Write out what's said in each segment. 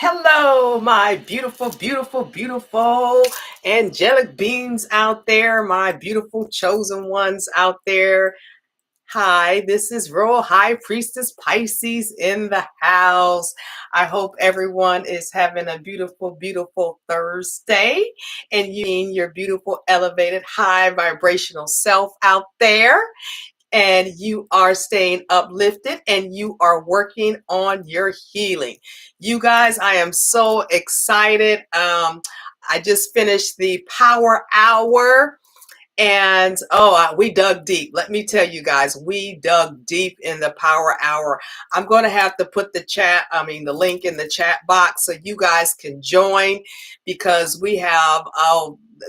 Hello, my beautiful, beautiful, beautiful angelic beings out there, my beautiful chosen ones out there. Hi, this is Royal High Priestess Pisces in the house. I hope everyone is having a beautiful, beautiful Thursday and you being your beautiful, elevated, high vibrational self out there, and you are staying uplifted and you are working on your healing. You guys, I am so excited. I just finished the Power Hour and we dug deep. Let me tell you guys, we dug deep in the Power Hour. I'm going to have to put the link in the chat box so you guys can join, because we have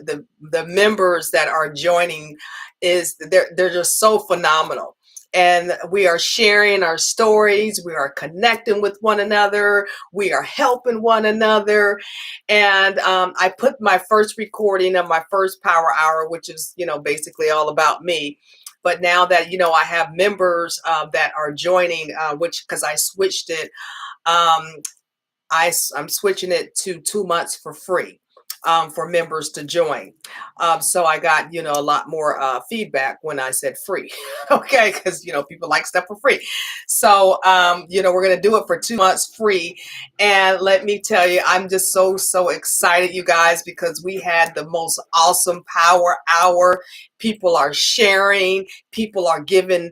the members that are joining they're just so phenomenal. And we are sharing our stories. We are connecting with one another. We are helping one another. And I put my first recording of my first Power Hour, which is, basically all about me. But now that, I have members that are joining, because I switched it, I'm switching it to 2 months for free. For members to join. So I got, a lot more feedback when I said free. Okay, because, people like stuff for free. So, we're going to do it for 2 months free. And let me tell you, I'm just so, so excited, you guys, because we had the most awesome Power Hour. People are sharing, people are giving,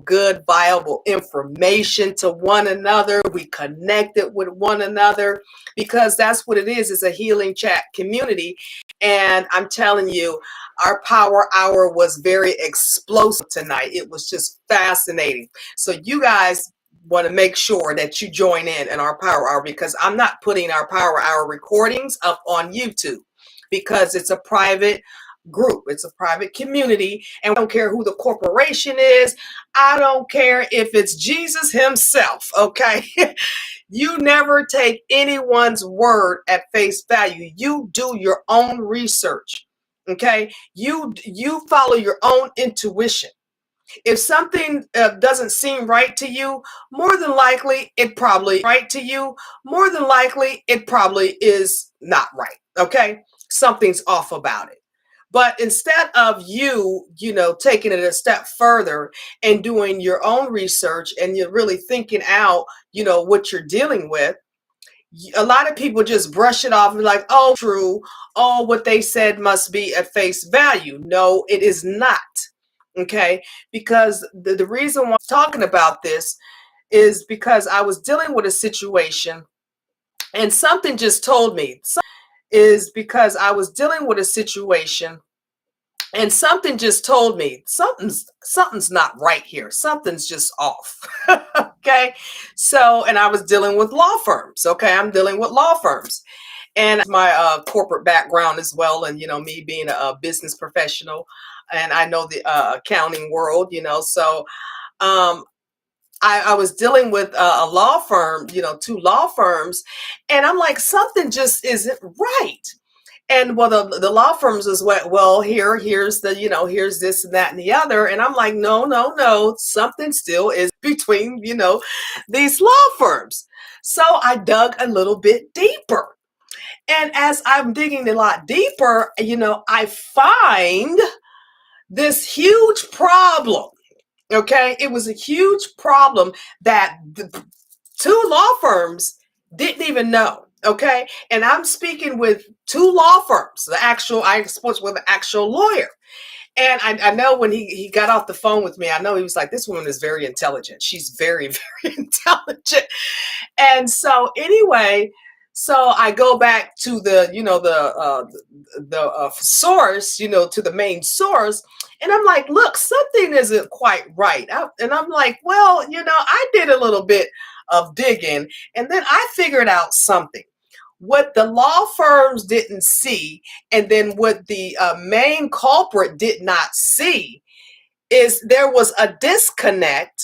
good, viable information to one another. We connected with one another, because that's what it is. It's a healing chat community. And I'm telling you, our Power Hour was very explosive tonight. It was just fascinating. So you guys want to make sure that you join in our Power Hour, because I'm not putting our Power Hour recordings up on YouTube, because it's a private group. It's a private community, and I don't care who the corporation is. I don't care if it's Jesus himself. Okay. You never take anyone's word at face value. You do your own research. Okay. You follow your own intuition. If something doesn't seem right to you, more than likely it probably right to you. More than likely it probably is not right. Okay. Something's off about it. But instead of you, taking it a step further and doing your own research, and you're really thinking out, what you're dealing with, a lot of people just brush it off and like, oh, true. Oh, what they said must be at face value. No, it is not. Okay. Because the reason why I'm talking about this is because I was dealing with a situation, and something just told me, is because I was dealing with a situation, and something just told me something's not right here. Something's just off. Okay. So, and I was dealing with law firms. Okay. I'm dealing with law firms, and my corporate background as well. And, me being a business professional, and I know the accounting world, so um, I was dealing with a law firm, 2 law firms, and I'm like, something just isn't right. And well, the law firms as well, here's the, here's this and that and the other. And I'm like, no, no, no, something still is between, these law firms. So I dug a little bit deeper. And as I'm digging a lot deeper, I find this huge problem. Okay. It was a huge problem that the 2 law firms didn't even know. Okay. And I'm speaking with 2 law firms, I spoke with an actual lawyer. And I know when he got off the phone with me, I know he was like, this woman is very intelligent. She's very, very intelligent. And so anyway, so I go back to the, the source, to the main source. And I'm like, look, something isn't quite right. And I'm like, well, I did a little bit of digging, and then I figured out something. What the law firms didn't see, and then what the main culprit did not see, is there was a disconnect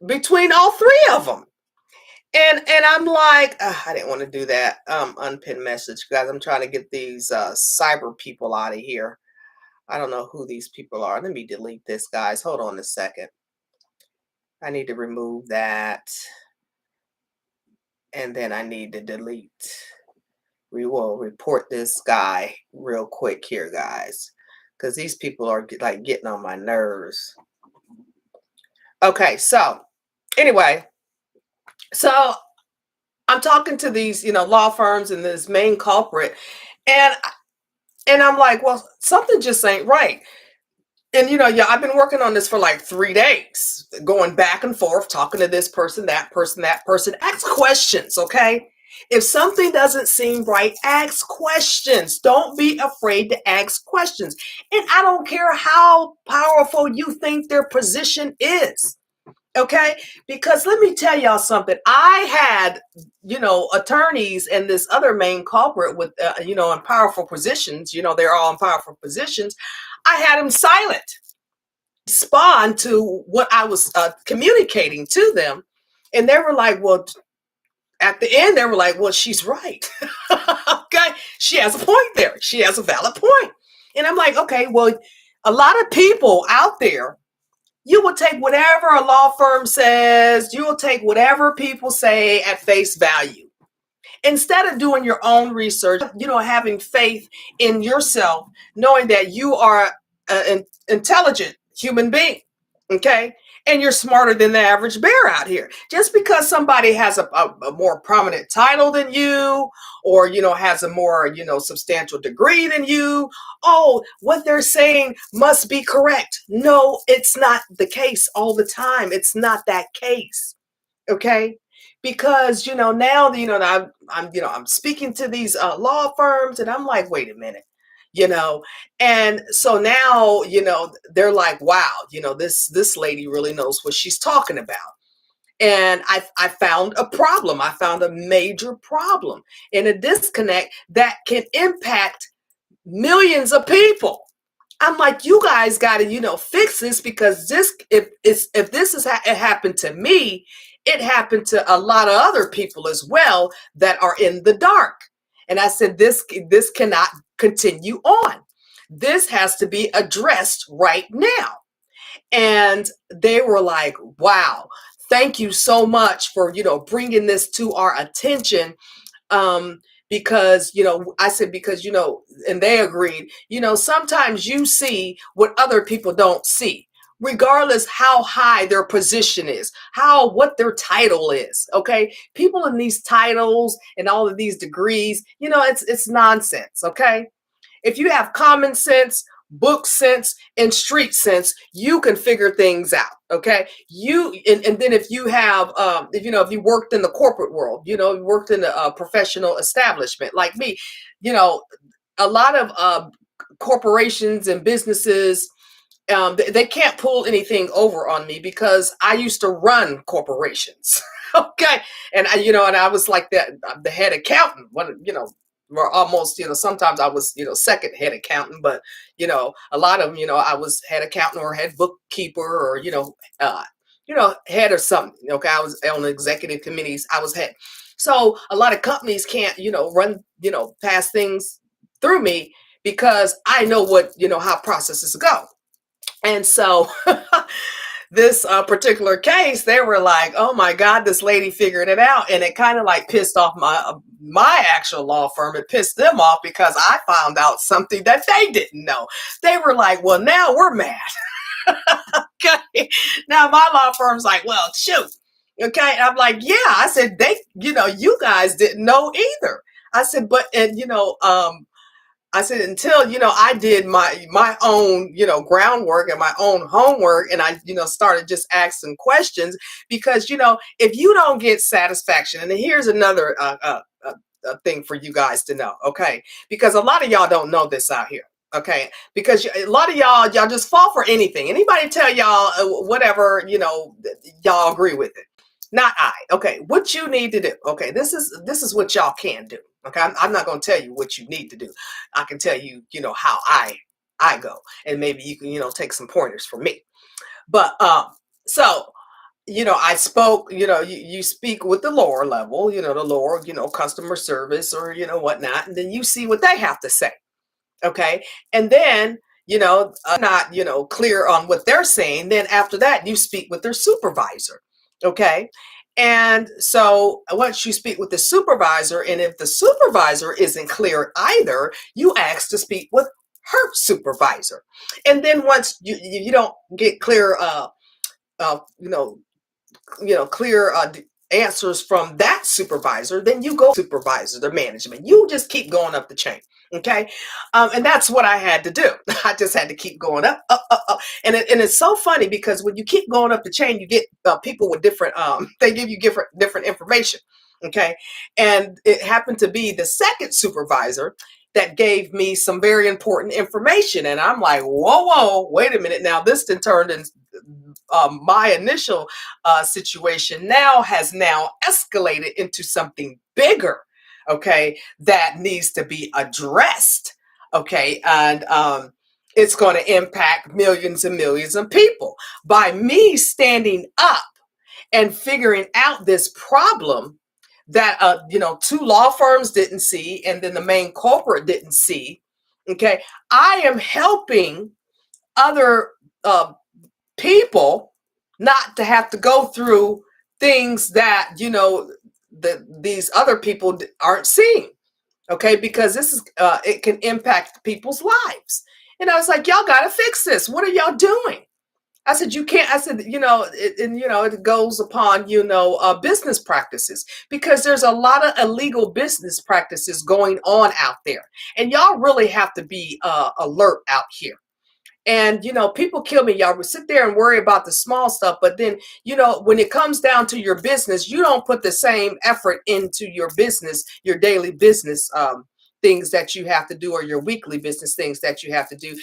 between all 3 of them. And I'm like, I didn't want to do that unpinned message, guys. I'm trying to get these cyber people out of here. I don't know who these people are. Let me delete this, guys. Hold on a second. I need to remove that. and then I need to delete. We will report this guy real quick here, guys, because these people are like getting on my nerves. Okay, so anyway, so I'm talking to these, law firms and this main culprit, and I'm like, well, something just ain't right. And yeah, I've been working on this for like 3 days, going back and forth, talking to this person, that person, that person. Ask questions, okay? If something doesn't seem right, ask questions. Don't be afraid to ask questions. And I don't care how powerful you think their position is. Okay, because let me tell y'all something. I had, attorneys and this other main culprit with, in powerful positions. They're all in powerful positions. I had them silent, respond to what I was communicating to them, and they were like, "Well," at the end, they were like, "Well, she's right." Okay, she has a point there. She has a valid point, and I'm like, "Okay, well, a lot of people out there." You will take whatever a law firm says, you will take whatever people say at face value. Instead of doing your own research, having faith in yourself, knowing that you are an intelligent human being, okay? And you're smarter than the average bear out here. Just because somebody has a more prominent title than you, or, has a more, substantial degree than you, oh, what they're saying must be correct. No, it's not the case all the time. It's not that case, okay? Because now I'm speaking to these law firms, and I'm like, wait a minute, and so now they're like, wow, this lady really knows what she's talking about. And I found a problem. I found a major problem and a disconnect that can impact millions of people. I'm like, you guys got to, fix this, because if this it happened to me, it happened to a lot of other people as well that are in the dark. And I said, this cannot continue on. This has to be addressed right now. And they were like, wow, thank you so much for, bringing this to our attention. Because, I said, because, and they agreed, sometimes you see what other people don't see, regardless how high their position is, what their title is. Okay. People in these titles and all of these degrees, it's nonsense. Okay. If you have common sense, book sense, and street sense, you can figure things out. Okay. And then if you have, if you worked in the corporate world, you worked in a professional establishment like me, a lot of corporations and businesses, they can't pull anything over on me because I used to run corporations. Okay. And I was like the head accountant, or almost, sometimes I was, second head accountant, but, a lot of them, I was head accountant or head bookkeeper, or, head or something. Okay. I was on executive committees. I was head. So a lot of companies can't, run, pass things through me, because I know what, how processes go. And so this particular case, they were like, oh my God, this lady figured it out. And it kind of like pissed off my actual law firm. It pissed them off because I found out something that they didn't know. They were like, well, now we're mad. Okay. Now my law firm's like, well, shoot. Okay. And I'm like, yeah. I said, you guys didn't know either. I said, but, and, I said, until, I did my own, groundwork and my own homework, and I, started just asking questions, because, if you don't get satisfaction, and here's another thing for you guys to know, okay? Because a lot of y'all don't know this out here, okay? Because a lot of y'all just fall for anything. Anybody tell y'all whatever, y'all agree with it. Not I. Okay, what you need to do. Okay, this is what y'all can do. Okay, I'm not going to tell you what you need to do. I can tell you, how I go, and maybe you can, take some pointers from me. But so I spoke. You speak with the lower level. The lower, customer service, or whatnot, and then you see what they have to say. Okay, and then not clear on what they're saying. Then after that, you speak with their supervisor. Okay. And so once you speak with the supervisor, and if the supervisor isn't clear either, you ask to speak with her supervisor. And then once you don't get clear, you know, clear answers from that supervisor, then you go supervisor, the management. You just keep going up the chain. Okay. And that's what I had to do. I just had to keep going up, up, up, up. And it's so funny because when you keep going up the chain, you get people with different, they give you different information. Okay. And it happened to be the second supervisor that gave me some very important information. And I'm like, whoa, wait a minute. Now this then turned in my initial situation has now escalated into something bigger, okay, that needs to be addressed, okay, and it's going to impact millions and millions of people. By me standing up and figuring out this problem that two law firms didn't see, and then the main corporate didn't see, okay, I am helping other people not to have to go through things that these other people aren't seeing, okay, because this is it can impact people's lives. And I was like, y'all got to fix this. What are y'all doing? I said, you can't. I said, it goes upon, business practices, because there's a lot of illegal business practices going on out there. And y'all really have to be alert out here. And, people kill me. Y'all would sit there and worry about the small stuff. But then, when it comes down to your business, you don't put the same effort into your business, your daily business things that you have to do, or your weekly business things that you have to do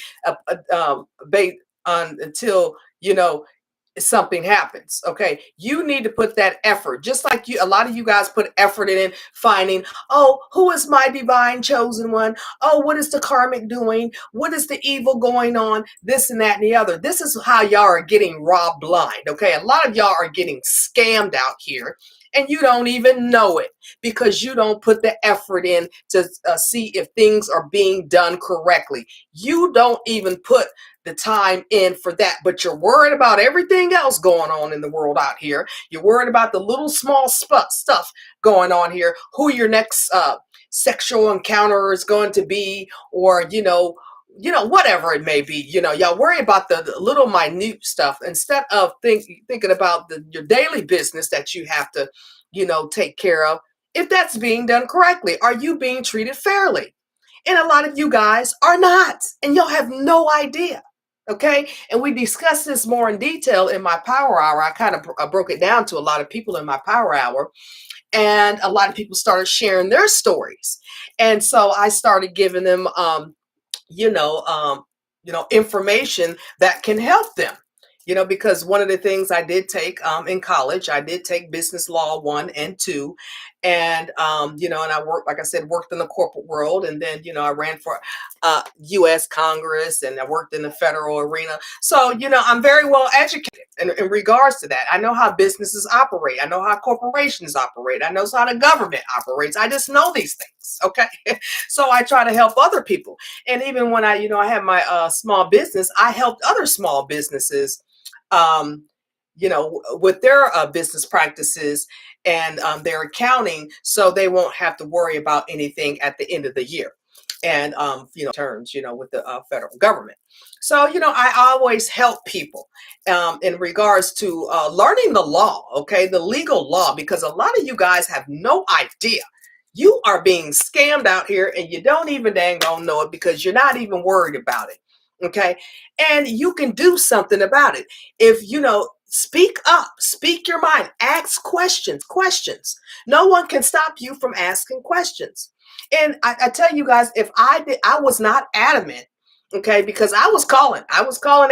until, something happens. Okay, you need to put that effort, just like a lot of you guys put effort in finding, oh, who is my divine chosen one? Oh, what is the karmic doing? What is the evil going on? This and that and the other. This is how y'all are getting robbed blind. Okay, a lot of y'all are getting scammed out here, and you don't even know it, because you don't put the effort in to see if things are being done correctly. You don't even put the time in for that, but you're worried about everything else going on in the world out here. You're worried about the little small stuff going on here, who your next sexual encounter is going to be, or whatever it may be. Y'all worry about the little minute stuff instead of thinking about your daily business that you have to take care of. If that's being done correctly, are you being treated fairly? And a lot of you guys are not, and y'all have no idea. Okay, and we discussed this more in detail in my power hour. I kind of broke it down to a lot of people in my power hour, and a lot of people started sharing their stories. And so I started giving them information that can help them. Because one of the things I did take in college, I did take business law 1 and 2. And, and I worked, like I said, worked in the corporate world. And then, I ran for U.S. Congress, and I worked in the federal arena. So, I'm very well educated in regards to that. I know how businesses operate. I know how corporations operate. I know how the government operates. I just know these things. Okay. So I try to help other people. And even when I had my small business, I helped other small businesses, with their business practices and their accounting, so they won't have to worry about anything at the end of the year. And, terms, with the federal government. So, I always help people in regards to learning the law, okay, the legal law, because a lot of you guys have no idea. You are being scammed out here, and you don't even dang gonna know it, because you're not even worried about it. Okay. And you can do something about it. If, speak up, speak your mind, ask questions. No one can stop you from asking questions. And I tell you guys, if I was not adamant, okay, because I was calling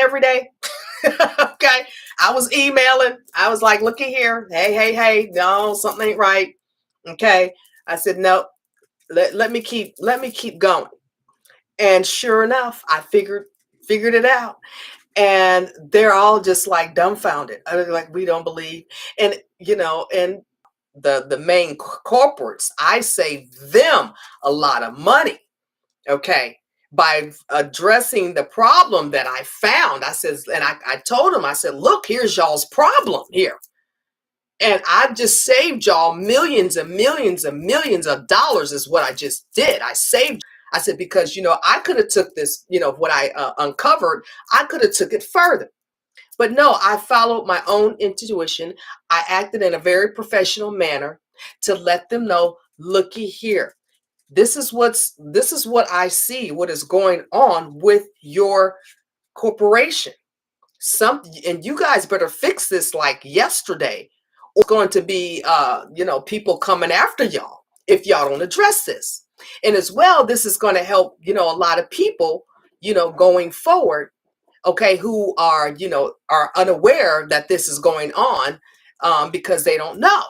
every day. Okay. I was emailing. I was like, looky here. Hey, no, something ain't right. Okay. I said, no, let me keep going. And sure enough, I figured it out. And they're all just like dumbfounded. Like, we don't believe. And, and the main corporates, I saved them a lot of money. Okay. By addressing the problem that I found. I said, and I told them, I said, look, here's y'all's problem here. And I just saved y'all millions and millions and millions of dollars is what I just did. I saved. I said, because, I could have took this, what I uncovered, I could have took it further. But no, I followed my own intuition. I acted in a very professional manner to let them know, looky here. This is what I see, what is going on with your corporation. And you guys better fix this like yesterday, or going to be people coming after y'all if y'all don't address this. And as well, this is going to help, a lot of people, going forward, okay, who are unaware that this is going on, because they don't know.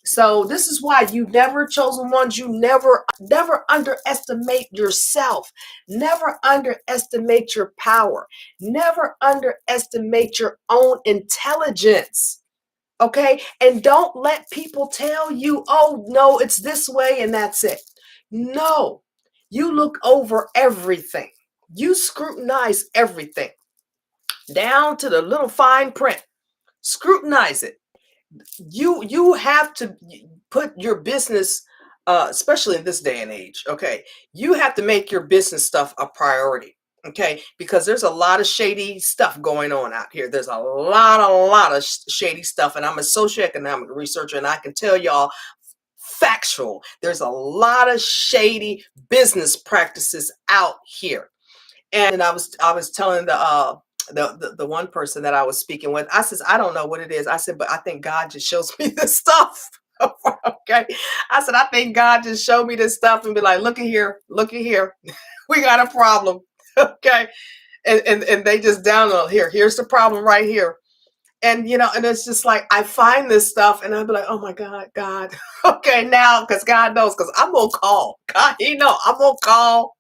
So this is why you never, chosen ones, you never underestimate yourself. Never underestimate your power. Never underestimate your own intelligence. Okay? And don't let people tell you, oh no, it's this way and that's it. No. You look over everything. You scrutinize everything down to the little fine print. Scrutinize it. You have to put your business, especially in this day and age, okay, you have to make your business stuff a priority, okay, because there's a lot of shady stuff going on out here. There's a lot of shady stuff, and I'm a socioeconomic researcher, and I can tell y'all factual, there's a lot of shady business practices out here. And I was telling the one person that I was speaking with, I says, I don't know what it is. I said, but I think God just shows me this stuff. Okay. I said, I think God just showed me this stuff and be like, look at here, we got a problem. Okay. And they just download here's the problem right here. And and it's just like I find this stuff and I'll be like, oh my God. Okay, now because God knows, because I'm gonna call. God, I'm gonna call.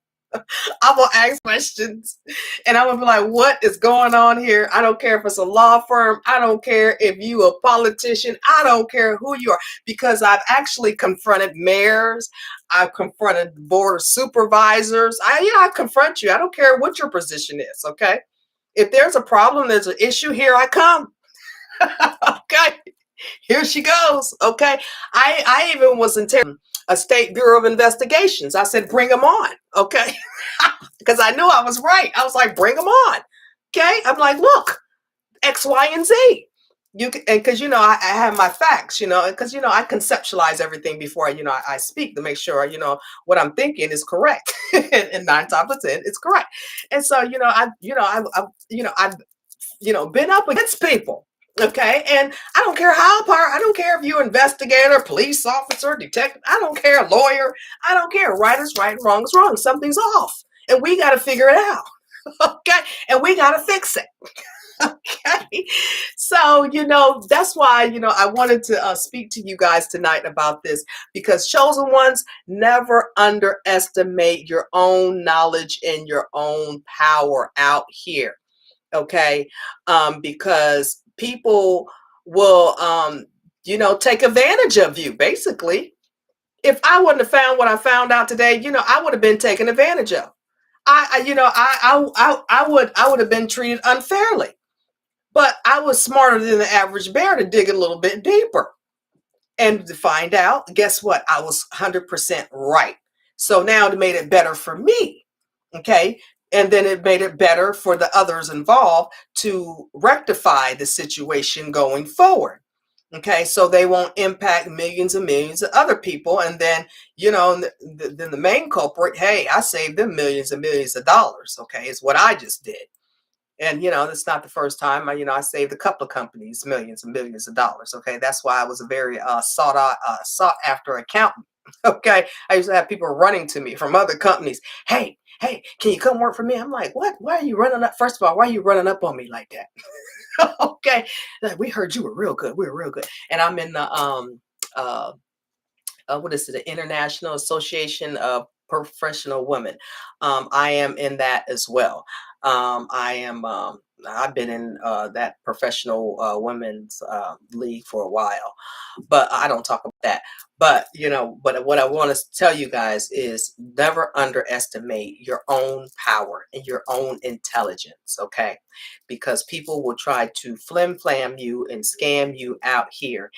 I'm gonna ask questions, and I'm gonna be like, what is going on here? I don't care if it's a law firm. I don't care if you a politician. I don't care who you are, because I've actually confronted mayors. I've confronted board of supervisors. I confront you. I don't care what your position is. Okay. If there's a problem, there's an issue, here I come. Okay. Here she goes. Okay. I even was in a state bureau of investigations. I said, bring them on. Okay. Because I knew I was right. I was like, bring them on. Okay. I'm like, look, X, Y, and Z. Because I have my facts, because I conceptualize everything before I speak to make sure what I'm thinking is correct, and 9 times out of 10 it's correct. And so I've been up against people. Okay. And I don't care how far, I don't care if you're investigator, police officer, detective, I don't care, lawyer, I don't care. Right is right, wrong is wrong. Something's off. And we got to figure it out. Okay. And we got to fix it. Okay. So, that's why, I wanted to speak to you guys tonight about this, because chosen ones, never underestimate your own knowledge and your own power out here. Okay. Because people will, take advantage of you. Basically, if I wouldn't have found what I found out today, I would have been taken advantage of. I would have been treated unfairly, but I was smarter than the average bear to dig a little bit deeper and to find out, guess what? I was 100% right. So now it made it better for me. Okay. And then it made it better for the others involved to rectify the situation going forward. Okay. So they won't impact millions and millions of other people. And then, then the main culprit, hey, I saved them millions and millions of dollars. Okay. Is what I just did. And it's not the first time. I saved a couple of companies millions and millions of dollars. Okay, that's why I was a very sought after accountant. Okay, I used to have people running to me from other companies. Hey, can you come work for me? I'm like, what? Why are you running up? First of all, why are you running up on me like that? Okay, like, we heard you were real good. We were real good. And I'm in the what is it? The International Association of Professional Women. I am in that as well. I've been in that professional women's league for a while, but I don't talk about that. But but what I want to tell you guys is never underestimate your own power and your own intelligence, okay? Because people will try to flim flam you and scam you out here.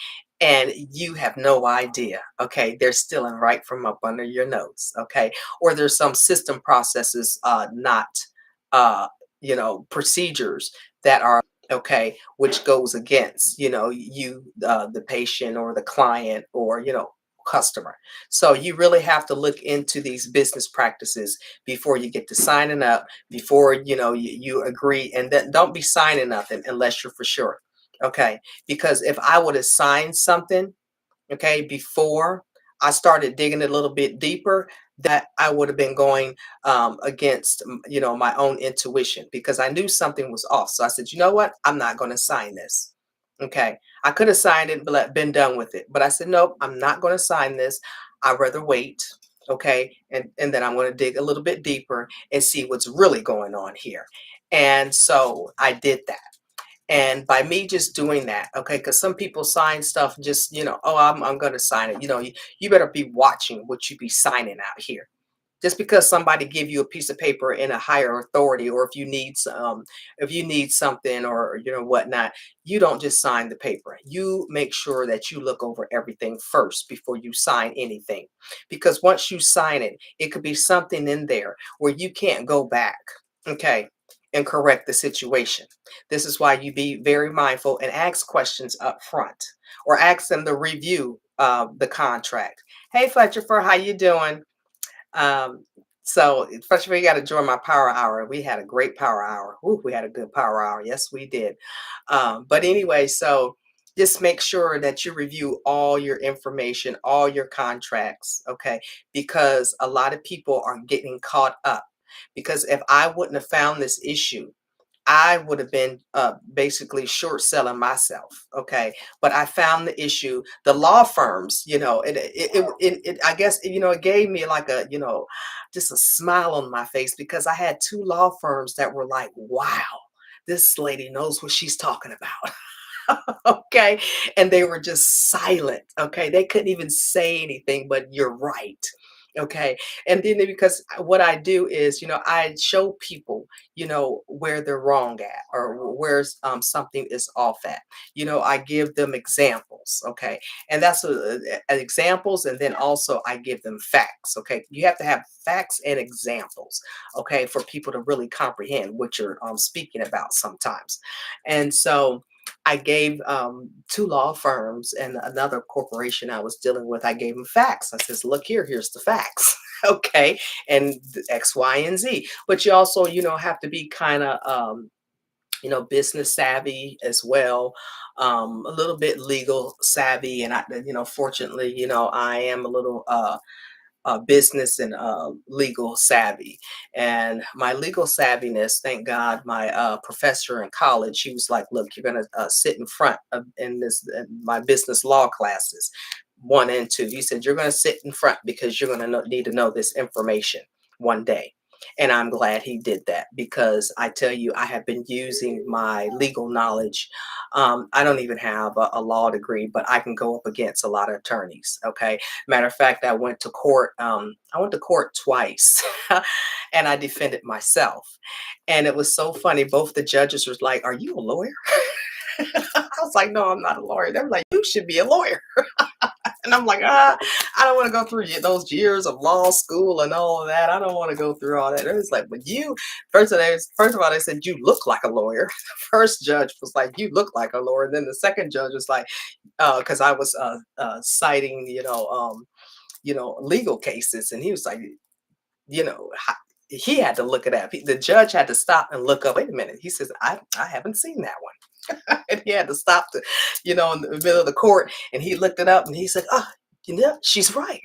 and you have no idea. Okay, they're stealing right from up under your nose. Okay, or there's some system processes not procedures that are okay, which goes against you, the patient or the client, or customer. So you really have to look into these business practices before you get to signing up, before you agree, and then don't be signing nothing unless you're for sure. Okay, because if I would have signed something, okay, before I started digging a little bit deeper, that I would have been going against my own intuition, because I knew something was off. So I said, you know what, I'm not going to sign this. Okay, I could have signed it but been done with it, but I said, nope, I'm not going to sign this. I'd rather wait. Okay, and then I'm going to dig a little bit deeper and see what's really going on here. And so I did that. And by me just doing that, okay, because some people sign stuff just, oh, I'm going to sign it. You better be watching what you be signing out here. Just because somebody give you a piece of paper in a higher authority, or if you need something, or whatnot, you don't just sign the paper. You make sure that you look over everything first before you sign anything, because once you sign it, it could be something in there where you can't go back, okay, and correct the situation. This is why you be very mindful and ask questions up front, or ask them to review the contract. Hey, Fletcher, how you doing? Um, so first of all, you got to join my power hour. We had a great power hour. Ooh, we had a good power hour. Yes, we did. But anyway, so just make sure that you review all your information, all your contracts, okay? Because a lot of people are getting caught up. Because if I wouldn't have found this issue, I would have been basically short selling myself. Okay. But I found the issue, the law firms, I guess, it gave me like just a smile on my face, because I had two law firms that were like, wow, this lady knows what she's talking about. Okay. And they were just silent. Okay. They couldn't even say anything, but you're right. Okay. And then because what I do is, I show people, where they're wrong at, or where something is off at. I give them examples. Okay. And that's examples. And then also I give them facts. Okay. You have to have facts and examples. Okay. For people to really comprehend what you're speaking about sometimes. And so, I gave two law firms and another corporation I was dealing with, I gave them facts. I says, look here, here's the facts. Okay. And X, Y, and Z. But you also, have to be kind of, business savvy as well, a little bit legal savvy. And fortunately, I am a little business and legal savvy. And my legal savviness, thank God, my professor in college, he was like, look, you're going to sit in front of in my business law classes, 1 and 2. He said, you're going to sit in front because you're going to need to know this information one day. And I'm glad he did that, because I tell you, I have been using my legal knowledge. I don't even have a law degree, but I can go up against a lot of attorneys. Okay. Matter of fact, I went to court. I went to court twice, and I defended myself. And it was so funny. Both the judges was like, "Are you a lawyer?" I was like, "No, I'm not a lawyer." They were like, "You should be a lawyer." And I'm like, I don't want to go through those years of law school and all of that. I don't want to go through all that. It was like, but you, first of all, they said, you look like a lawyer. The first judge was like, you look like a lawyer. And then the second judge was like, because I was citing, legal cases. And he was like, he had to look it up. The judge had to stop and look up. Wait a minute. He says, I haven't seen that one. And he had to stop in the middle of the court, and he looked it up, and he said, oh, she's right.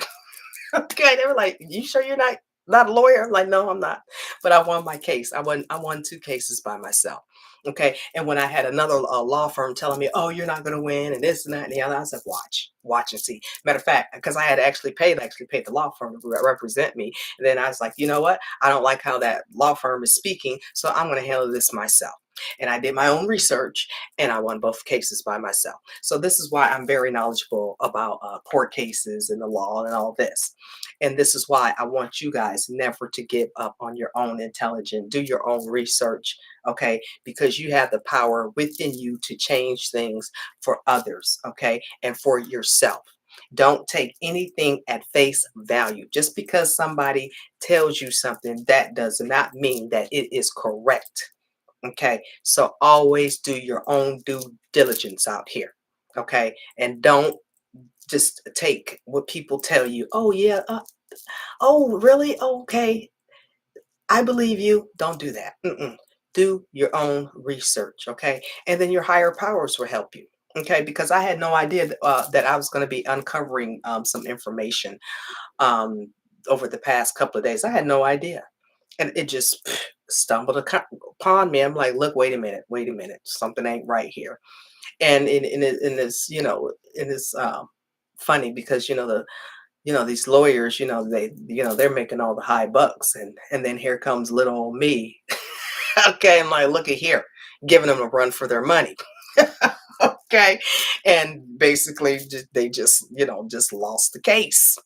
Okay. They were like, you sure you're not a lawyer? I'm like, no, I'm not. But I won my case. I won 2 cases by myself. Okay. And when I had another law firm telling me, oh, you're not going to win, and this and that and the other, I said, watch and see. Matter of fact, because I had actually paid the law firm to represent me. And then I was like, you know what? I don't like how that law firm is speaking, so I'm going to handle this myself. And I did my own research, and I won both cases by myself. So this is why I'm very knowledgeable about court cases and the law and all this. And this is why I want you guys never to give up on your own intelligence. Do your own research, okay? Because you have the power within you to change things for others, okay? And for yourself. Don't take anything at face value. Just because somebody tells you something, that does not mean that it is correct. Okay, so always do your own due diligence out here. Okay, and don't just take what people tell you. Oh, yeah. Oh, really? Okay, I believe you. Don't do that. Do your own research. Okay, and then your higher powers will help you. Okay, because I had no idea that I was going to be uncovering some information um, over the past couple of days. I had no idea. And it just stumbled upon me. I'm like, look, wait a minute, something ain't right here. And in this, in this funny because these lawyers, they're making all the high bucks, and then here comes little old me. Okay, I'm like, look at here, giving them a run for their money. Okay, and basically they just lost the case.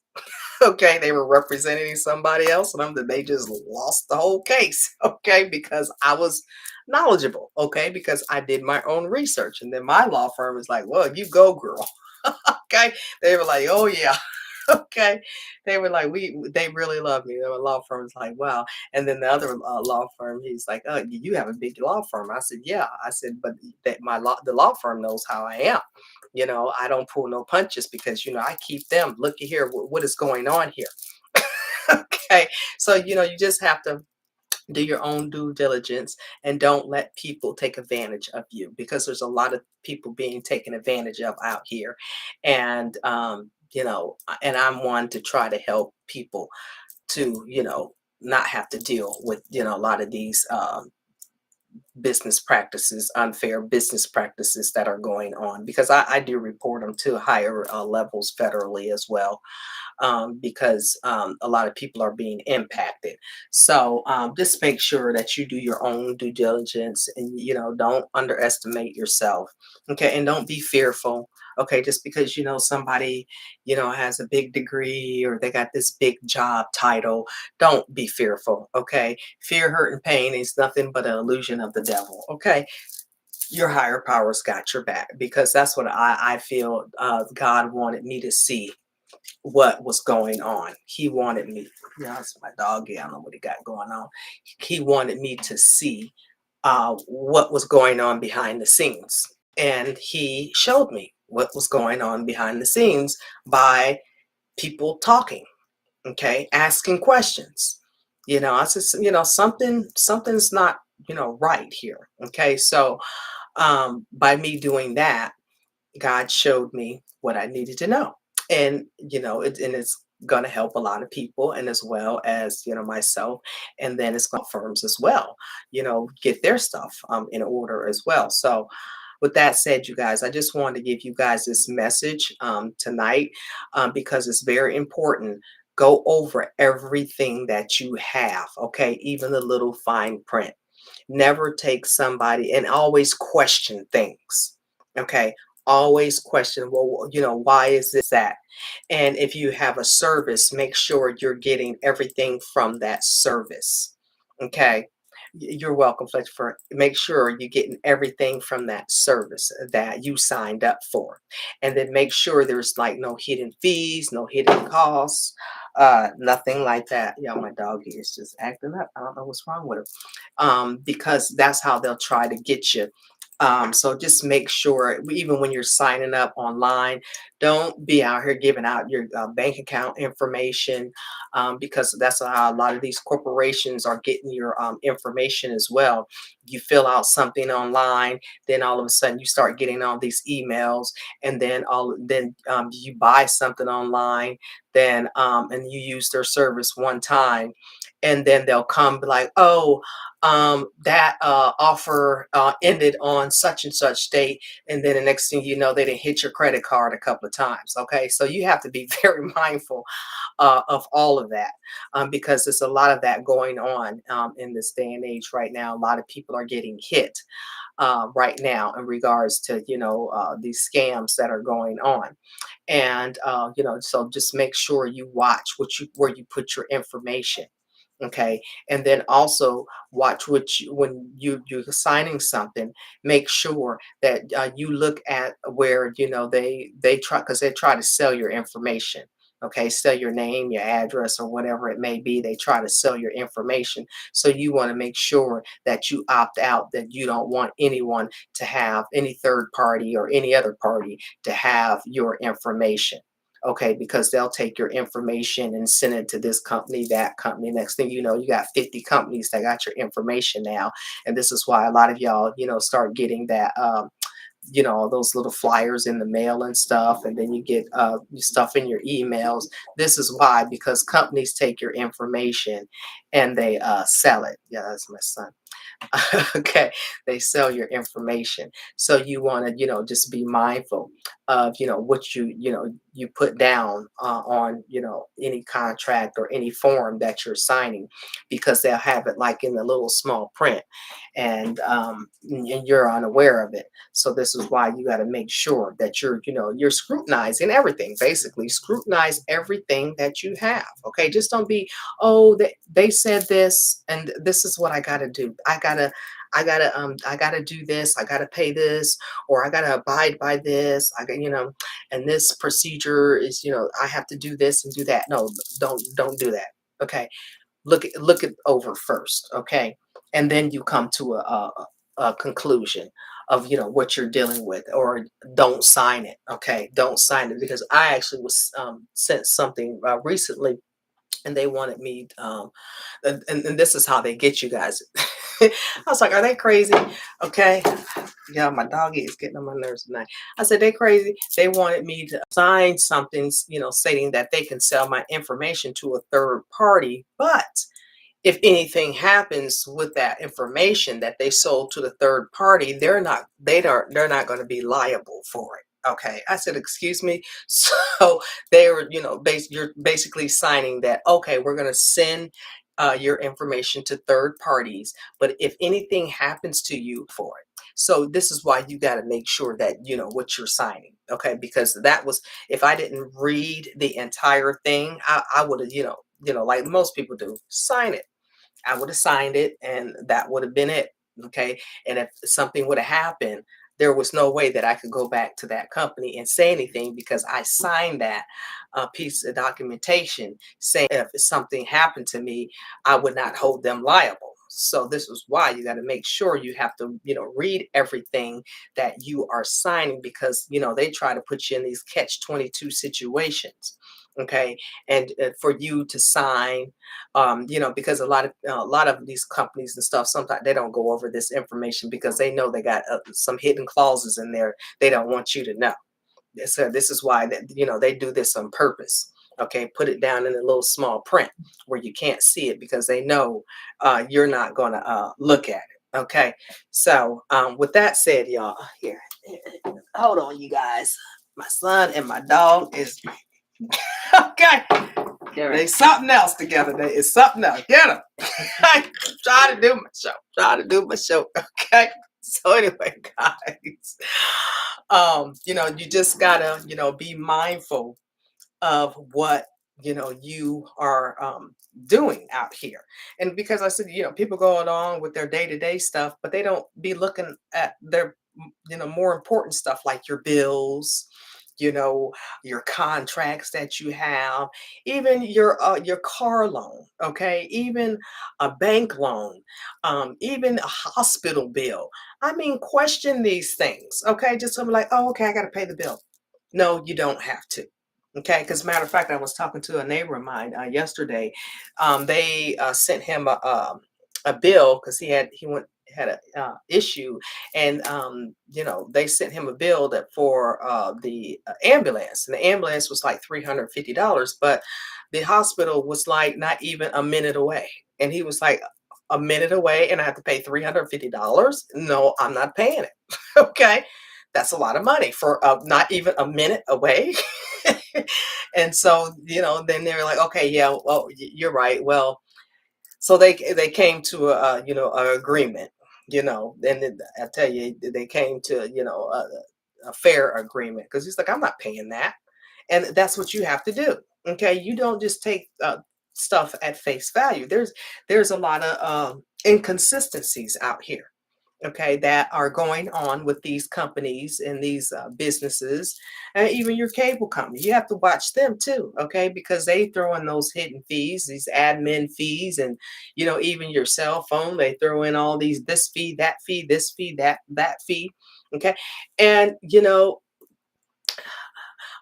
Okay, they were representing somebody else, and they just lost the whole case. Okay, because I was knowledgeable. Okay, because I did my own research, and then my law firm is like, "Well, you go, girl." Okay, they were like, "Oh yeah." Okay, they were like, they really love me. The law firm is like, wow. And then the other law firm, he's like, oh, you have a big law firm. I said, yeah. I said, but the law firm knows how I am. I don't pull no punches because I keep them. Look at here, what is going on here? Okay, so you just have to do your own due diligence and don't let people take advantage of you, because there's a lot of people being taken advantage of out here. And and I'm one to try to help people to not have to deal with a lot of these business practices, unfair business practices that are going on, because I do report them to higher levels federally as well, because a lot of people are being impacted. So just make sure that you do your own due diligence, and don't underestimate yourself. Okay, and don't be fearful. Okay, just because somebody has a big degree or they got this big job title, don't be fearful. Okay, fear, hurt, and pain is nothing but an illusion of the devil. Okay, your higher powers got your back, because that's what I feel God wanted me to see what was going on. He wanted me, yeah, that's my dog. Yeah, I don't know what he got going on. He wanted me to see what was going on behind the scenes. And he showed me what was going on behind the scenes by people talking, okay, asking questions. I said, something's not, right here. Okay. So by me doing that, God showed me what I needed to know. And, it's going to help a lot of people, and as well as, myself. And then it's going to firms as well, get their stuff in order as well. So, with that said, you guys, I just wanted to give you guys this message tonight, because it's very important. Go over everything that you have, okay? Even the little fine print. Never take somebody, and always question things. Okay. Always question, well, why is this that? And if you have a service, make sure you're getting everything from that service. Okay. You're welcome, Fletcher. For make sure you're getting everything from that service that you signed up for. And then make sure there's like no hidden fees, no hidden costs, nothing like that. Yeah, my dog is just acting up. I don't know what's wrong with him, because that's how they'll try to get you. So just make sure, even when you're signing up online, don't be out here giving out your bank account information, because that's how a lot of these corporations are getting your information as well. You fill out something online, then all of a sudden you start getting all these emails, and then you buy something online, then and you use their service one time, and then they'll come be like, oh, that offer ended on such and such date, and then the next thing you know, they didn't hit your credit card a couple of times. Okay, so you have to be very mindful of all of that, because there's a lot of that going on in this day and age right now. A lot of people are getting hit right now in regards to, these scams that are going on. And so just make sure you watch where you put your information. Okay, and then also watch when you're signing something, make sure that you look at where they try, because they try to sell your information. Okay, sell your name, your address, or whatever it may be. They try to sell your information, so you want to make sure that you opt out, that you don't want anyone to have, any third party or any other party to have your information. Okay, because they'll take your information and send it to this company, that company. Next thing you know, you got 50 companies that got your information now. And this is why a lot of y'all, start getting that, those little flyers in the mail and stuff. And then you get stuff in your emails. This is why, because companies take your information and they sell it. Yeah, that's my son. Okay, they sell your information, so you want to just be mindful of what you put down on any contract or any form that you're signing, because they'll have it like in the little small print, and you're unaware of it. So this is why you got to make sure that you're scrutinizing everything. Basically scrutinize everything that you have. Okay, just don't be, oh, they said this and this is what I got to do. I gotta do this, I gotta pay this, or I gotta abide by this. I got, and this procedure is, I have to do this and do that. No, don't do that. Okay, look it over first. Okay, and then you come to a conclusion of what you're dealing with, or don't sign it. Okay, don't sign it, because I actually was sent something recently, and they wanted me and this is how they get you guys. I was like, are they crazy? Okay, yeah, my doggy is getting on my nerves tonight. I said, they crazy. They wanted me to sign something, stating that they can sell my information to a third party, but if anything happens with that information that they sold to the third party, they're not going to be liable for it. Okay, I said, excuse me. So they were, you're basically signing that, okay, we're going to send your information to third parties, but if anything happens to you for it. So this is why you got to make sure that you know what you're signing. Okay, because that was, if I didn't read the entire thing, I would have, like most people do, sign it. I would have signed it, and that would have been it. Okay. And if something would have happened, there was no way that I could go back to that company and say anything, because I signed that piece of documentation saying if something happened to me, I would not hold them liable. So this is why you got to make sure you have to, read everything that you are signing, because, they try to put you in these catch-22 situations. Okay. And for you to sign, because a lot of these companies and stuff, sometimes they don't go over this information because they know they got some hidden clauses in there they don't want you to know. So this is why that they do this on purpose. Okay, put it down in a little small print where you can't see it, because they know you're not going to look at it. Okay, so with that said, y'all, here, hold on, you guys. My son and my dog is okay. They something else together. It's something else. Get them. Try to do my show. Try to do my show. Okay. So anyway, guys, you just gotta, be mindful of what you are doing out here. And because I said, people go along with their day-to-day stuff, but they don't be looking at their more important stuff, like your bills, you know your contracts that you have, even your car loan. Okay, even a bank loan, even a hospital bill. I mean, question these things. Okay, just something like, oh, okay, I got to pay the bill. No, you don't have to. Okay, because matter of fact, I was talking to a neighbor of mine yesterday. They sent him a bill, because he had a issue, and they sent him a bill that for the ambulance, and the ambulance was like $350, but the hospital was like not even a minute away. And he was like, a minute away and I have to pay $350. No, I'm not paying it. Okay. That's a lot of money for not even a minute away. And so, then they were like, okay, yeah, well, you're right. Well, so they came to a agreement, and I tell you, they came to, a fair agreement because he's like, I'm not paying that. And that's what you have to do. Okay. You don't just take stuff at face value. There's a lot of inconsistencies out here, okay, that are going on with these companies and these businesses, and even your cable company. You have to watch them too, okay, because they throw in those hidden fees, these admin fees, and even your cell phone, they throw in all these this fee, that fee, this fee, that fee, okay, and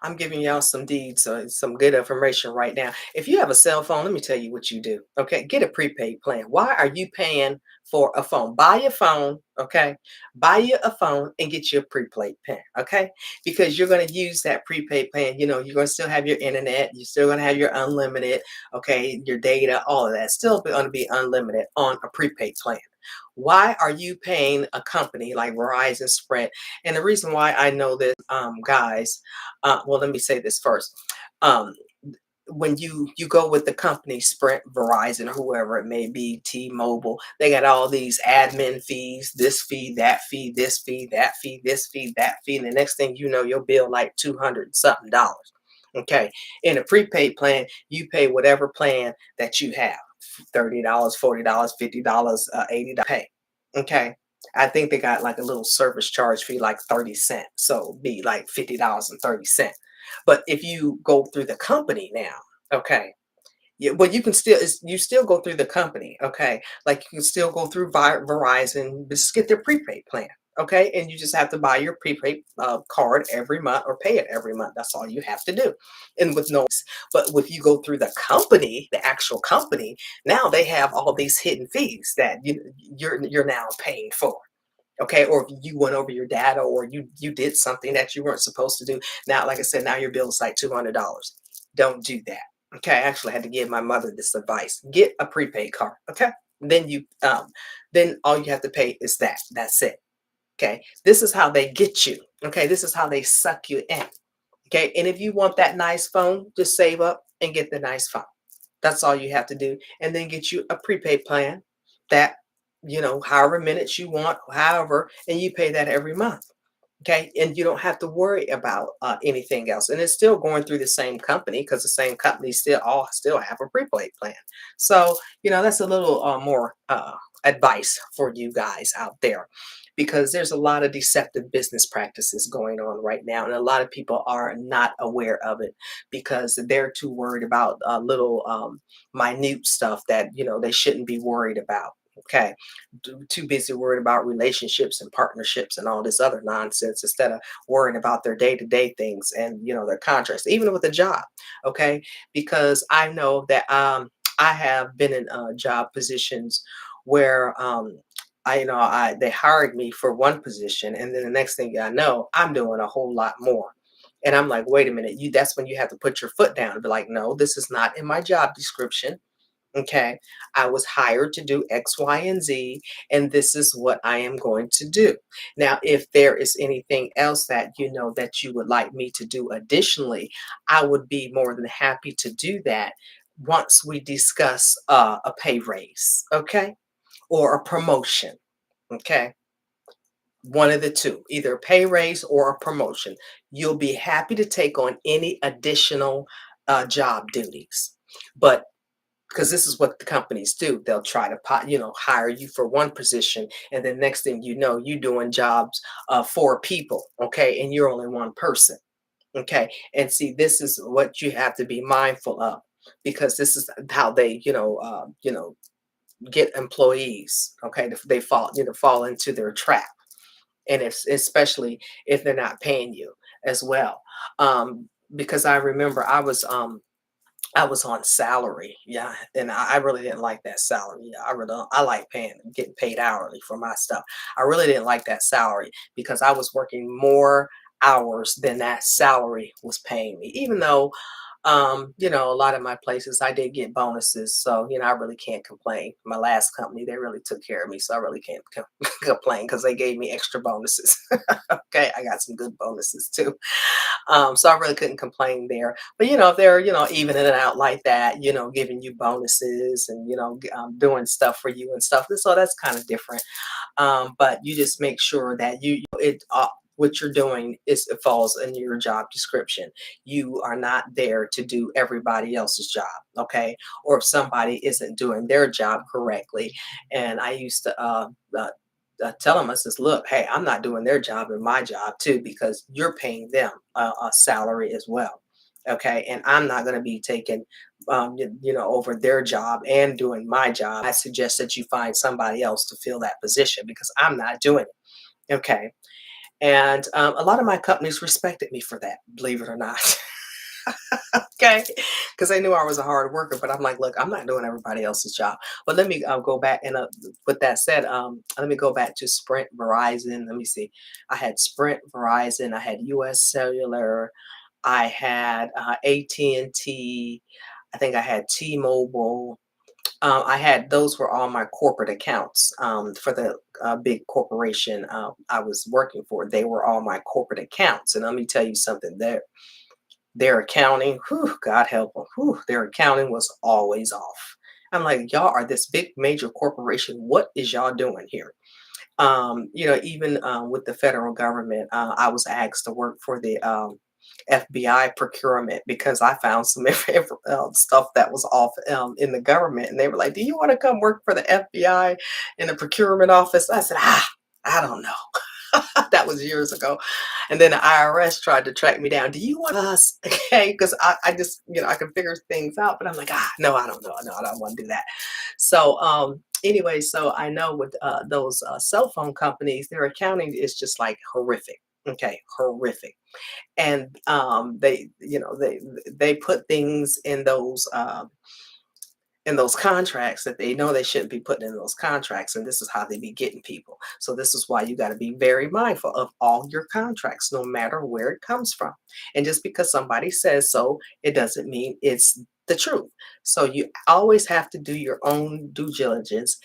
I'm giving y'all some deeds, some good information right now. If you have a cell phone, let me tell you what you do. Okay, get a prepaid plan. Why are you paying for a phone? Buy a phone, okay? Buy you a phone and get you a prepaid plan, okay? Because you're going to use that prepaid plan. You're going to still have your internet. You're still going to have your unlimited, okay, your data, all of that. Still going to be unlimited on a prepaid plan. Why are you paying a company like Verizon, Sprint? And the reason why I know this, guys, well, let me say this first. Um, when you go with the company Sprint, Verizon, or whoever it may be, T-Mobile, they got all these admin fees, this fee, that fee, this fee, that fee, this fee, that fee, and the next thing you know, your bill like 200 something dollars. Okay, in a prepaid plan, you pay whatever plan that you have, $30, $40, $50, $80 pay. Okay. I think they got like a little service charge fee, like 30 cents. So it'd be like $50.30. But if you go through the company now, okay, yeah, well, you can still you still go through the company, okay? Like you can still go through Verizon, just get their prepaid plan, okay? And you just have to buy your prepaid card every month or pay it every month. That's all you have to do, and with no. But if you go through the company, the actual company, now they have all these hidden fees that you're now paying for. Okay, or if you went over your data, or you did something that you weren't supposed to do. Now, like I said, now your bill is like $200. Don't do that. Okay, I actually had to give my mother this advice. Get a prepaid card. Okay, then then all you have to pay is that. That's it. Okay, this is how they get you. Okay, this is how they suck you in. Okay, and if you want that nice phone, just save up and get the nice phone. That's all you have to do, and then get you a prepaid plan that however minutes you want, however, and you pay that every month. Okay, and you don't have to worry about anything else, and it's still going through the same company because the same company still have a prepaid plan. So that's a little more advice for you guys out there, because there's a lot of deceptive business practices going on right now, and a lot of people are not aware of it because they're too worried about little minute stuff that they shouldn't be worried about. Okay, too busy worried about relationships and partnerships and all this other nonsense instead of worrying about their day-to-day things and their contracts, even with a job. Okay, because I know that I have been in job positions where they hired me for one position, and then the next thing I know, I'm doing a whole lot more. And I'm like, wait a minute, that's when you have to put your foot down and be like, no, this is not in my job description. Okay, I was hired to do X, Y, and Z, and this is what I am going to do. Now, if there is anything else that that you would like me to do additionally, I would be more than happy to do that once we discuss a pay raise, okay, or a promotion, okay. One of the two, either a pay raise or a promotion. You'll be happy to take on any additional job duties, but because this is what the companies do. They'll try to hire you for one position, and then next thing you know, you're doing jobs for people, okay, and you're only one person, okay. And see, this is what you have to be mindful of, because this is how they get employees, okay. They fall into their trap, and if especially if they're not paying you as well. Because I remember I was on salary, yeah, and I really didn't like that salary. Yeah, I like getting paid hourly for my stuff. I really didn't like that salary because I was working more hours than that salary was paying me. Even though A lot of my places I did get bonuses, so I really can't complain. My last company, they really took care of me, so I really can't complain because they gave me extra bonuses. Okay, I got some good bonuses too. So I really couldn't complain there. But if they're evening it out like that, giving you bonuses and doing stuff for you and stuff, so that's kind of different. But you just make sure that what you're doing it falls in your job description. You are not there to do everybody else's job, okay? Or if somebody isn't doing their job correctly. And I used to tell them, I says, look, hey, I'm not doing their job and my job too, because you're paying them a salary as well. Okay, and I'm not going to be taking, over their job and doing my job. I suggest that you find somebody else to fill that position because I'm not doing it. Okay, and a lot of my companies respected me for that, believe it or not. Okay, because they knew I was a hard worker. But I'm like, look, I'm not doing everybody else's job. But let me go back and with that said, let me go back to Sprint, Verizon. Let me see. I had Sprint, Verizon. I had U.S. Cellular. I had AT&T. I think I had T-Mobile. I had those were all my corporate accounts for the big corporation I was working for. They were all my corporate accounts, and let me tell you something. Their accounting, whew, God help them, whew, their accounting was always off. I'm like, y'all are this big major corporation. What is y'all doing here? Even with the federal government, I was asked to work for the FBI procurement because I found some stuff that was off in the government. And they were like, do you want to come work for the FBI in the procurement office? I said, I don't know. That was years ago. And then the IRS tried to track me down. Do you want us? Okay. Because I just, I can figure things out, but I'm like, no, I don't know. No, I don't want to do that. So, anyway, so I know with those cell phone companies, their accounting is just like horrific. Okay. Horrific. And they put things in those contracts that they know they shouldn't be putting in those contracts, and this is how they be getting people. So this is why you got to be very mindful of all your contracts, no matter where it comes from. And just because somebody says so, it doesn't mean it's the truth. So you always have to do your own due diligence.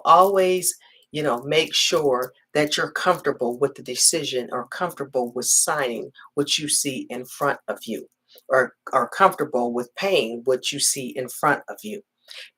Always make sure that you're comfortable with the decision or comfortable with signing what you see in front of you, or are comfortable with paying what you see in front of you.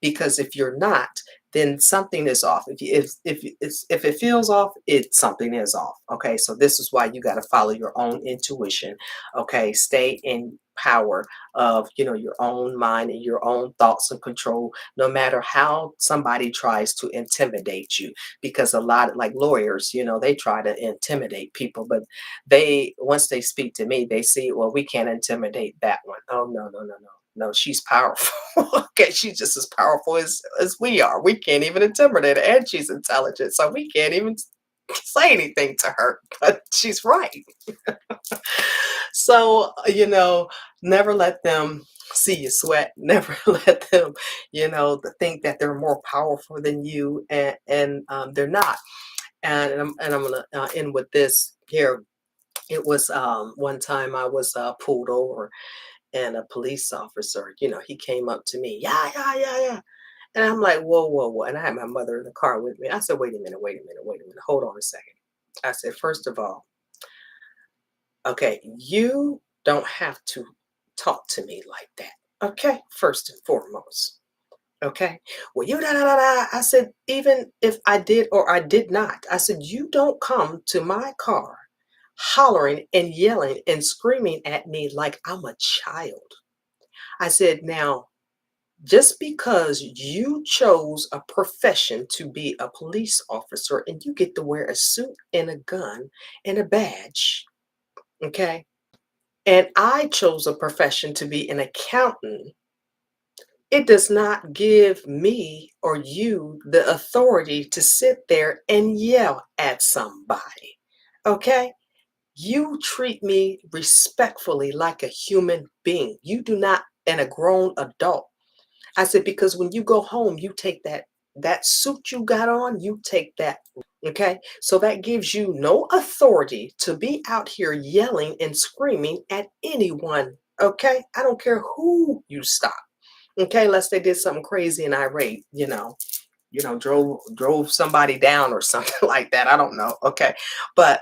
Because if you're not, then something is off. If it feels off, something is off. Okay, so this is why you got to follow your own intuition. Okay, stay in power of your own mind and your own thoughts and control, no matter how somebody tries to intimidate you. Because a lot of, like, lawyers, they try to intimidate people, but they, once they speak to me, they see, well, we can't intimidate that one. Oh, no, no, no, no. No, she's powerful. Okay, she's just as powerful as we are. We can't even intimidate her, and she's intelligent, so we can't even say anything to her. But she's right. So never let them see you sweat. Never let them, think that they're more powerful than you, and they're not. And I'm gonna end with this here. It was one time I was pulled over, and a police officer, he came up to me, yeah, yeah, yeah, yeah. And I'm like, whoa, whoa, whoa. And I had my mother in the car with me. I said, wait a minute, wait a minute, wait a minute. Hold on a second. I said, first of all, okay, you don't have to talk to me like that. Okay, first and foremost. Okay. Well, you da da da da. I said, even if I did or I did not, I said, you don't come to my car hollering and yelling and screaming at me like I'm a child. I said, now, just because you chose a profession to be a police officer and you get to wear a suit and a gun and a badge, okay? And I chose a profession to be an accountant, it does not give me or you the authority to sit there and yell at somebody, okay? You treat me respectfully like a human being. You do not, and a grown adult. I said, because when you go home, you take that suit you got on, you take that. Okay. So that gives you no authority to be out here yelling and screaming at anyone Okay, I don't care who you stop. Okay, unless they did something crazy and irate, drove somebody down or something like that. I don't know. Okay, but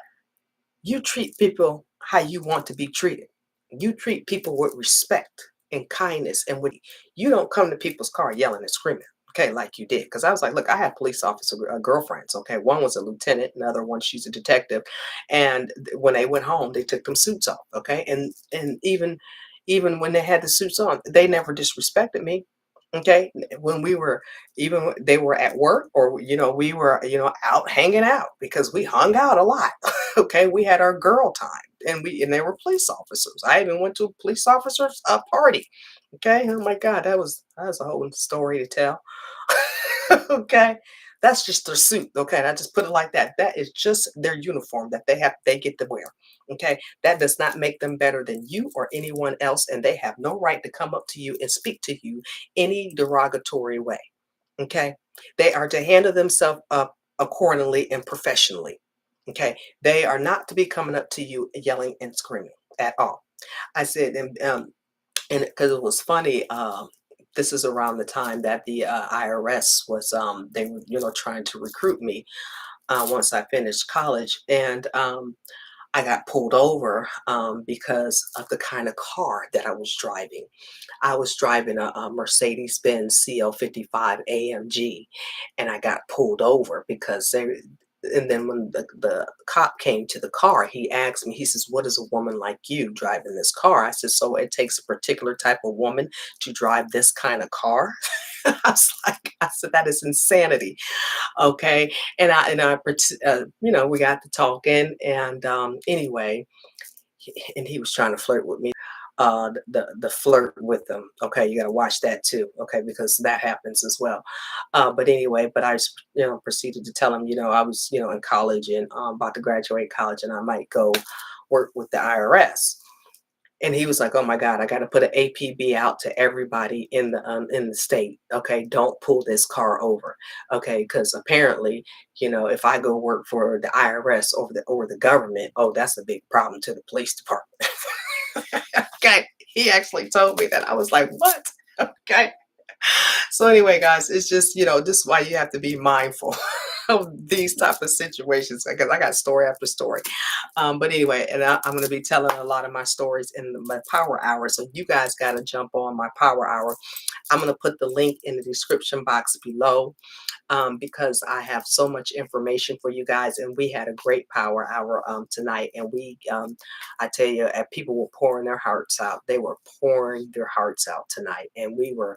you treat people how you want to be treated. You treat people with respect and kindness, and you don't come to people's car yelling and screaming. Okay, like you did. Because I was like, look, I had police officer girlfriends. Okay, one was a lieutenant, another one she's a detective, and when they went home, they took them suits off. Okay, and even when they had the suits on, they never disrespected me. Okay, when we were even they were at work, or we were out hanging out, because we hung out a lot. Okay, we had our girl time, and they were police officers. I even went to a police officer's party. Okay, oh my God, that was a whole story to tell. Okay, that's just their suit. Okay, and I just put it like that. That is just their uniform that they get to wear. Okay, that does not make them better than you or anyone else, and they have no right to come up to you and speak to you any derogatory way. Okay, they are to handle themselves up accordingly and professionally. Okay, they are not to be coming up to you yelling and screaming at all. I said, and because it was funny, this is around the time that the IRS was, they were, trying to recruit me once I finished college, and I got pulled over because of the kind of car that I was driving. I was driving a Mercedes-Benz CL55 AMG, and I got pulled over because they. And then when the cop came to the car, he asked me, he says, "What is a woman like you driving this car?" I said, "So it takes a particular type of woman to drive this kind of car?" I said, "That is insanity." Okay. We got to talking, and anyway, and he was trying to flirt with me. The flirt with them. Okay, you got to watch that too. Okay, because that happens as well. But anyway, but proceeded to tell him, I was, in college, and about to graduate college, and I might go work with the IRS. And he was like, "Oh my God, I got to put an APB out to everybody in the state. Okay, don't pull this car over. Okay, because apparently, if I go work for the IRS over the government, oh, that's a big problem to the police department." Okay, he actually told me that. I was like, "What?" Okay. So anyway, guys, it's just, this is why you have to be mindful of these type of situations, because I got story after story. But anyway, and I'm going to be telling a lot of my stories in my power hour. So you guys got to jump on my power hour. I'm going to put the link in the description box below, because I have so much information for you guys. And we had a great power hour tonight. And I tell you, people were pouring their hearts out. They were pouring their hearts out tonight. And we were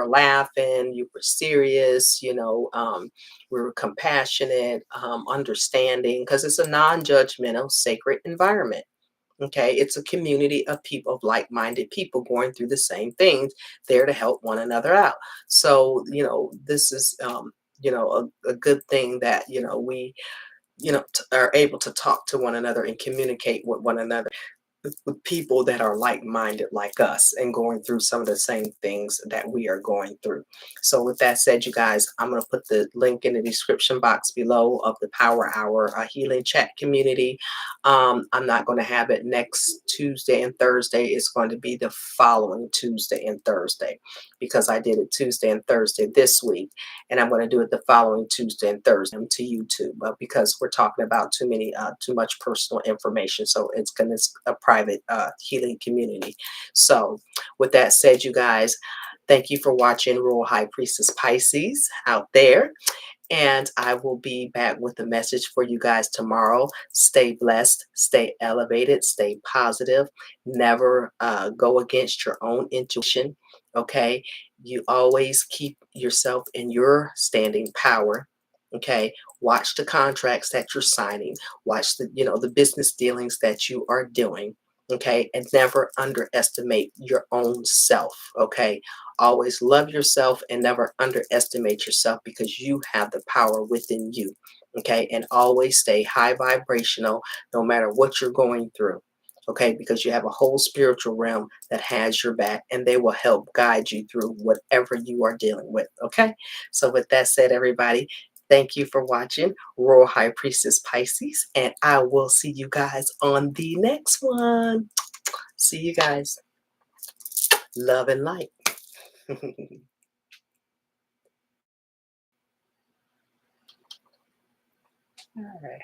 laughing. You were serious. We were compassionate, understanding, because it's a non-judgmental, sacred environment. Okay, it's a community of people, of like-minded people going through the same things, there to help one another out. So, this is, a good thing that, we, are able to talk to one another and communicate with one another, with people that are like-minded like us and going through some of the same things that we are going through. So with that said, you guys, I'm going to put the link in the description box below of the power hour healing chat community. I'm not going to have it next Tuesday and Thursday. It's going to be the following Tuesday and Thursday, because I did it Tuesday and Thursday this week, and I'm going to do it the following Tuesday and Thursday to YouTube, because we're talking about too much personal information. So it's a private healing community. So with that said, you guys, thank you for watching Royal High Priestess Pisces out there. And I will be back with a message for you guys tomorrow. Stay blessed, stay elevated, stay positive. Never go against your own intuition. Okay. You always keep yourself in your standing power. Okay. Watch the contracts that you're signing. Watch the business dealings that you are doing. Okay. And never underestimate your own self. Okay. Always love yourself and never underestimate yourself, because you have the power within you. Okay. And always stay high vibrational no matter what you're going through. Okay. Because you have a whole spiritual realm that has your back, and they will help guide you through whatever you are dealing with. Okay. So with that said, everybody, thank you for watching Royal High Priestess Pisces, and I will see you guys on the next one. See you guys. Love and light. All right.